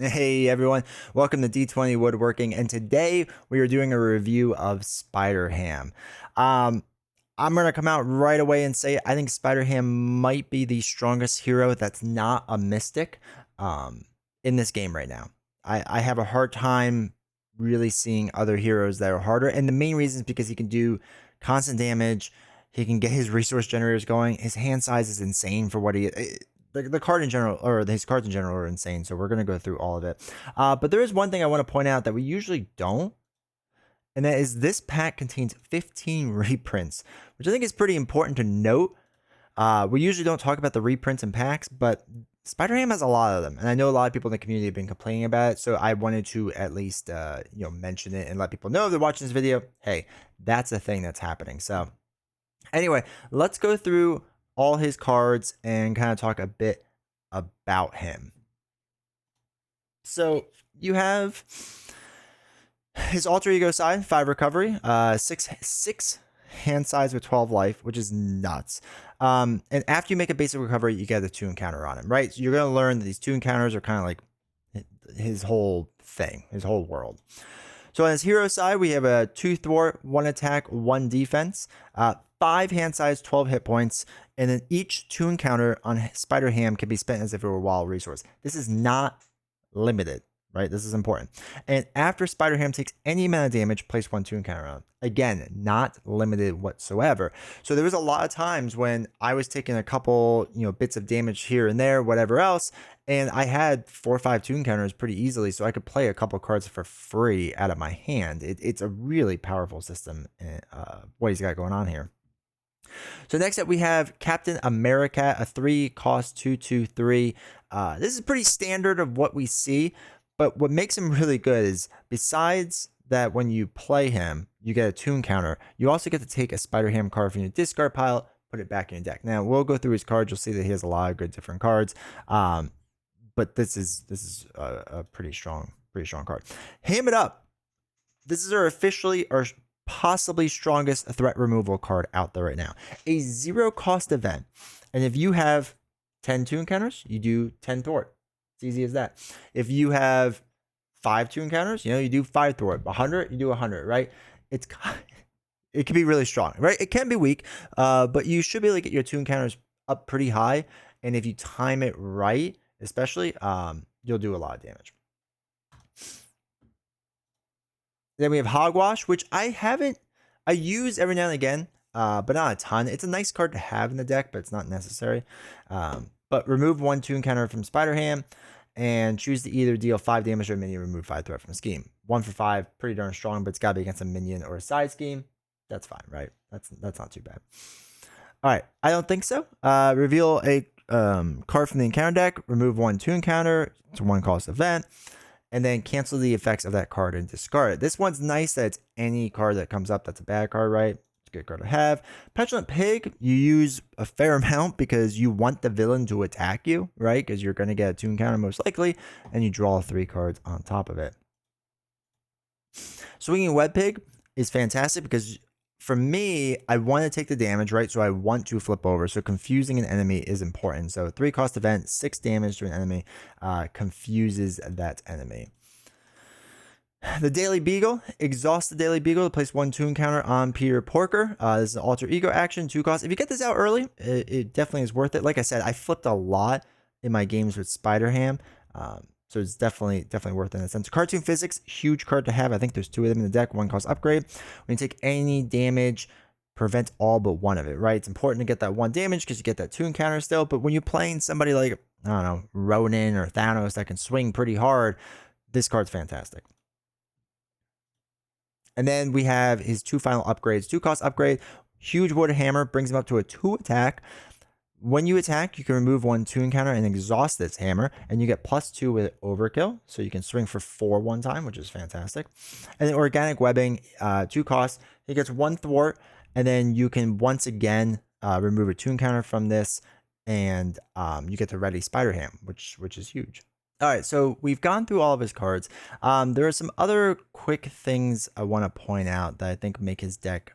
Hey everyone, welcome to D20 Woodworking, and today we are doing a review of Spider Ham. Um, I'm gonna come out right away and say I think Spider Ham might be the strongest hero that's not a mystic um, in this game right now. I have a hard time really seeing other heroes that are harder, and the main reason is because he can do constant damage. He can get his resource generators going. His hand size is insane for what he the card in general, or his cards in general, are insane. So we're gonna go through all of it. But there is one thing I want to point out that we usually don't, and that is this pack contains 15 reprints, which I think is pretty important to note. We usually don't talk about the reprints in packs, but Spider Ham has a lot of them, and I know a lot of people in the community have been complaining about it. So I wanted to at least mention it and let people know if they're watching this video. Hey, that's a thing that's happening. So anyway, let's go through all his cards and kind of talk a bit about him. So you have his alter ego side, 5 recovery, six hand size with 12 life, which is nuts. And after you make a basic recovery, you get a 2 encounter on him, right? So you're gonna learn that these 2 encounters are kind of like his whole thing, his whole world. So on his hero side, we have a 2 thwart, 1 attack, 1 defense, 5 hand size, 12 hit points, and then each 2 encounter on Spider Ham can be spent as if it were a wild resource. This is not limited, right? This is important. And after Spider Ham takes any amount of damage, place 1 2 encounter on. Again, not limited whatsoever. So there was a lot of times when I was taking a couple, bits of damage here and there, whatever else, and I had 4 or 5 2 encounters pretty easily, so I could play a couple cards for free out of my hand. It's a really powerful system, what he's got going on here. So next up we have Captain America, a 3 cost 2/2/3. This is pretty standard of what we see, but what makes him really good is besides that when you play him, you get a 2 encounter, you also get to take a Spider Ham card from your discard pile, put it back in your deck. Now we'll go through his cards, you'll see that he has a lot of good different cards. But this is a pretty strong card. Ham It Up. This is our officially or possibly strongest threat removal card out there right now. A 0 cost event. And if you have 10 2 encounters, you do 10 thwart. It's easy as that. If you have 5 2 encounters, you do 5 thwart. 100, you do 100, right? It can be really strong, right? It can be weak, but you should be able to get your 2 encounters up pretty high. And if you time it right, especially, you'll do a lot of damage. Then we have Hogwash, which I use every now and again, but not a ton. It's a nice card to have in the deck, but it's not necessary. But remove 1 2 encounter from Spider Ham and choose to either deal 5 damage to a minion or remove 5 threat from a scheme. 1 for 5, pretty darn strong, but it's gotta be against a minion or a side scheme. That's fine, right? That's not too bad. All right, I don't think so. Reveal a card from the encounter deck, remove 1 2 encounter, it's a 1 cost event, and then cancel the effects of that card and discard it. This one's nice that it's any card that comes up that's a bad card, right? It's a good card to have. Petulant Pig, you use a fair amount because you want the villain to attack you, right? Because you're going to get a 2 encounter most likely, and you draw 3 cards on top of it. Swinging Web Pig is fantastic because for me, I want to take the damage, right? So I want to flip over. So confusing an enemy is important. So 3 cost event, 6 damage to an enemy, confuses that enemy. The Daily Beagle, exhaust the Daily Beagle to place 1 2 encounter on Peter Porker. This is an alter ego action, 2 cost. If you get this out early, it definitely is worth it. Like I said, I flipped a lot in my games with Spider Ham. So it's definitely worth it in a sense. Cartoon Physics, huge card to have. I think there's 2 of them in the deck. 1 cost upgrade. When you take any damage, prevent all but 1 of it, right? It's important to get that 1 damage because you get that 2 encounter still. But when you're playing somebody like, I don't know, Ronin or Thanos that can swing pretty hard, this card's fantastic. And then we have his 2 final upgrades. 2 cost upgrade, huge wood hammer, brings him up to a 2 attack. When you attack, you can remove 1 2 encounter and exhaust this hammer, and you get +2 with overkill. So you can swing for 4 one time, which is fantastic. And then organic webbing, 2 costs. He gets 1 thwart, and then you can once again remove a 2 encounter from this, and you get to ready Spider Ham, which is huge. All right, so we've gone through all of his cards. There are some other quick things I want to point out that I think make his deck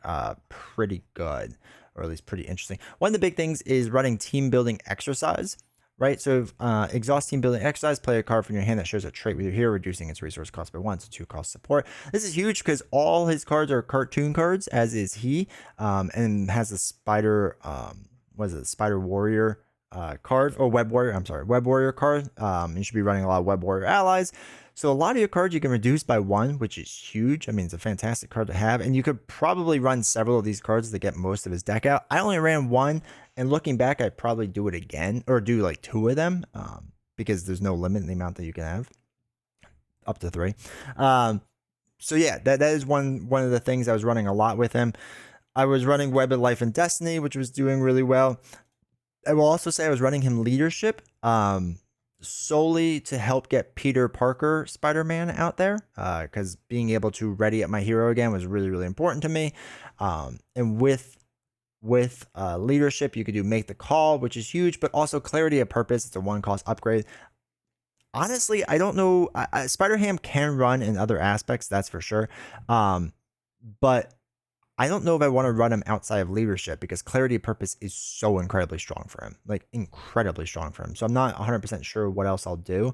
pretty good, or at least pretty interesting. One of the big things is running team building exercise. right? So exhaust team building exercise, play a card from your hand that shares a trait with your hero, reducing its resource cost by 1, so 2 cost support. This is huge because all his cards are cartoon cards, as is he, and has a spider, spider warrior card, or web warrior, I'm sorry, web warrior card. You should be running a lot of web warrior allies. So a lot of your cards you can reduce by 1, which is huge. I mean, it's a fantastic card to have, and you could probably run several of these cards to get most of his deck out. I only ran 1, and looking back, I'd probably do it again, or do like 2 of them, because there's no limit in the amount that you can have, up to 3. So yeah, that is one of the things I was running a lot with him. I was running Web of Life and Destiny, which was doing really well. I will also say I was running him Leadership, solely to help get Peter Parker Spider-Man out there, because being able to ready up my hero again was really, really important to me. And with Leadership, you could do Make the Call, which is huge, but also Clarity of Purpose. It's a 1-cost upgrade. Honestly, I don't know. Spider-Ham can run in other aspects, that's for sure. But I don't know if I want to run him outside of Leadership, because Clarity of Purpose is so incredibly strong for him, like incredibly strong for him. So I'm not 100% sure what else I'll do.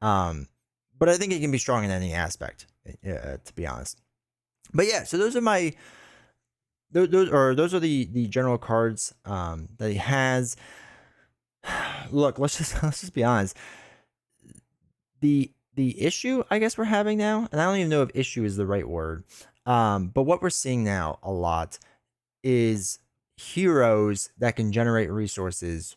But I think he can be strong in any aspect, to be honest. But yeah, so those are those are the general cards that he has. Look, let's just be honest. The issue I guess we're having now, and I don't even know if issue is the right word, but what we're seeing now a lot is heroes that can generate resources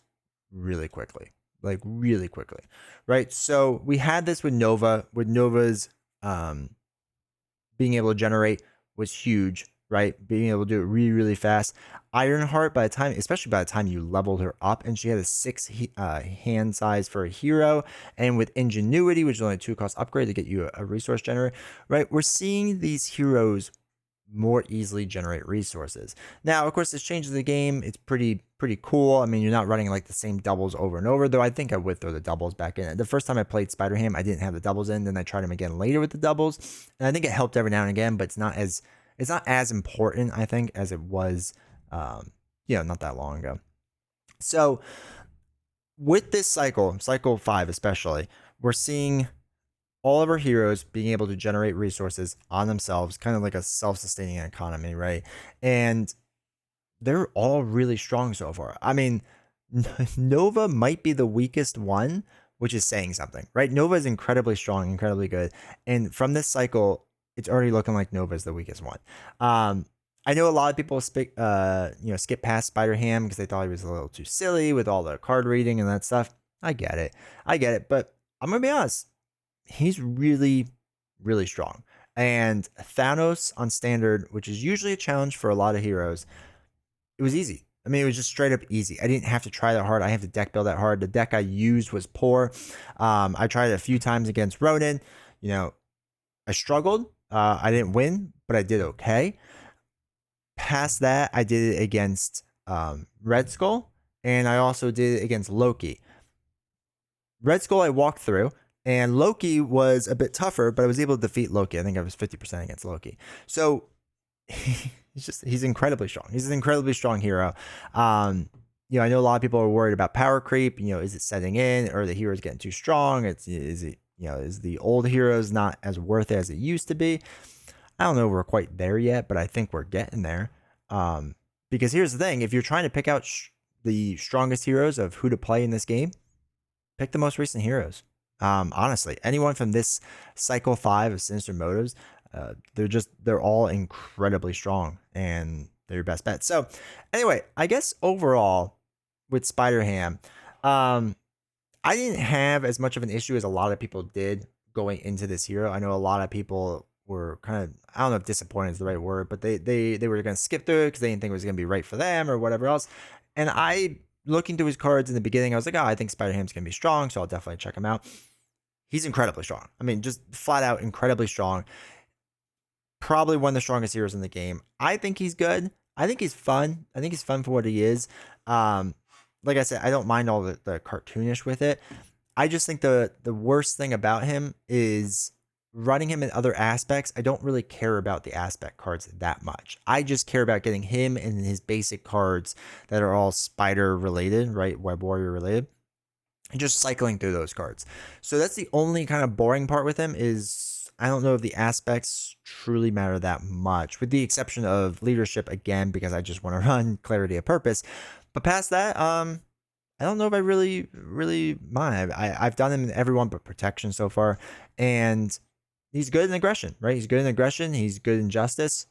really quickly, like really quickly, right? So we had this with Nova. With Nova's being able to generate was huge, right? Being able to do it really, really fast. Ironheart, especially by the time you leveled her up, and she had a 6 hand size for a hero, and with Ingenuity, which is only a 2-cost upgrade to get you a resource generator, right? We're seeing these heroes more easily generate resources. Now, of course, this changes the game. It's pretty cool. I mean, you're not running like the same doubles over and over, though I think I would throw the doubles back in. The first time I played Spider-Ham, I didn't have the doubles in. Then I tried them again later with the doubles, and I think it helped every now and again, but it's not as important, I think, as it was, not that long ago. So with this cycle 5 especially, we're seeing all of our heroes being able to generate resources on themselves, kind of like a self-sustaining economy, right? And they're all really strong so far. I mean, Nova might be the weakest one, which is saying something, right? Nova is incredibly strong, incredibly good. And from this cycle, it's already looking like Nova is the weakest one. I know a lot of people skip past Spider-Ham because they thought he was a little too silly with all the card reading and that stuff. I get it. But I'm going to be honest. He's really, really strong. And Thanos on standard, which is usually a challenge for a lot of heroes, it was easy. I mean, it was just straight up easy. I didn't have to try that hard. I have to deck build that hard. The deck I used was poor. I tried it a few times against Ronan. I struggled. I didn't win, but I did okay. Past that, I did it against Red Skull, and I also did it against Loki. Red Skull I walked through, and Loki was a bit tougher, but I was able to defeat Loki. I think I was 50% against Loki. So he's incredibly strong. He's an incredibly strong hero. I know a lot of people are worried about power creep. Is it setting in, or the hero's getting too strong? Is the old heroes not as worth it as it used to be? I don't know if we're quite there yet, but I think we're getting there. Because here's the thing: if you're trying to pick out the strongest heroes of who to play in this game, pick the most recent heroes. Honestly, anyone from this cycle 5 of Sinister Motives, they're all incredibly strong, and they're your best bet. So anyway, I guess overall with Spider-Ham, I didn't have as much of an issue as a lot of people did going into this hero. I know a lot of people were kind of, I don't know if disappointed is the right word, but they were going to skip through it because they didn't think it was going to be right for them or whatever else. And I, looking through his cards in the beginning, I was like, I think Spider-Ham's going to be strong, so I'll definitely check him out. He's incredibly strong. I mean, just flat out incredibly strong. Probably one of the strongest heroes in the game. I think he's good. I think he's fun. I think he's fun for what he is. Like I said, I don't mind all the cartoonish with it. I just think the worst thing about him is running him in other aspects. I don't really care about the aspect cards that much. I just care about getting him and his basic cards that are all spider related, right? Web warrior related. and just cycling through those cards. So that's the only kind of boring part with him is I don't know if the aspects truly matter that much, with the exception of leadership again, because I just want to run clarity of purpose. But past that, I don't know if I really mind. I've done him in everyone but protection so far, and he's good in aggression, right? He's good in aggression. He's good in justice.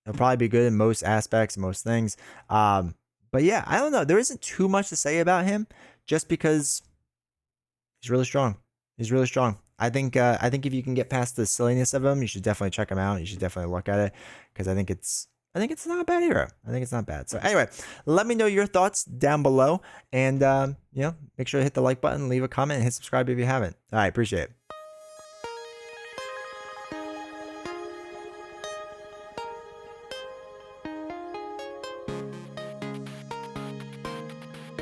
He'll probably be good in most aspects, most things. But yeah, I don't know. There isn't too much to say about him, just because he's really strong. He's really strong. I think if you can get past the silliness of him, you should definitely check him out. You should definitely look at it, because I think it's not a bad hero. I think it's not bad. So anyway, let me know your thoughts down below, and make sure to hit the like button, leave a comment, and hit subscribe if you haven't. All right, appreciate it.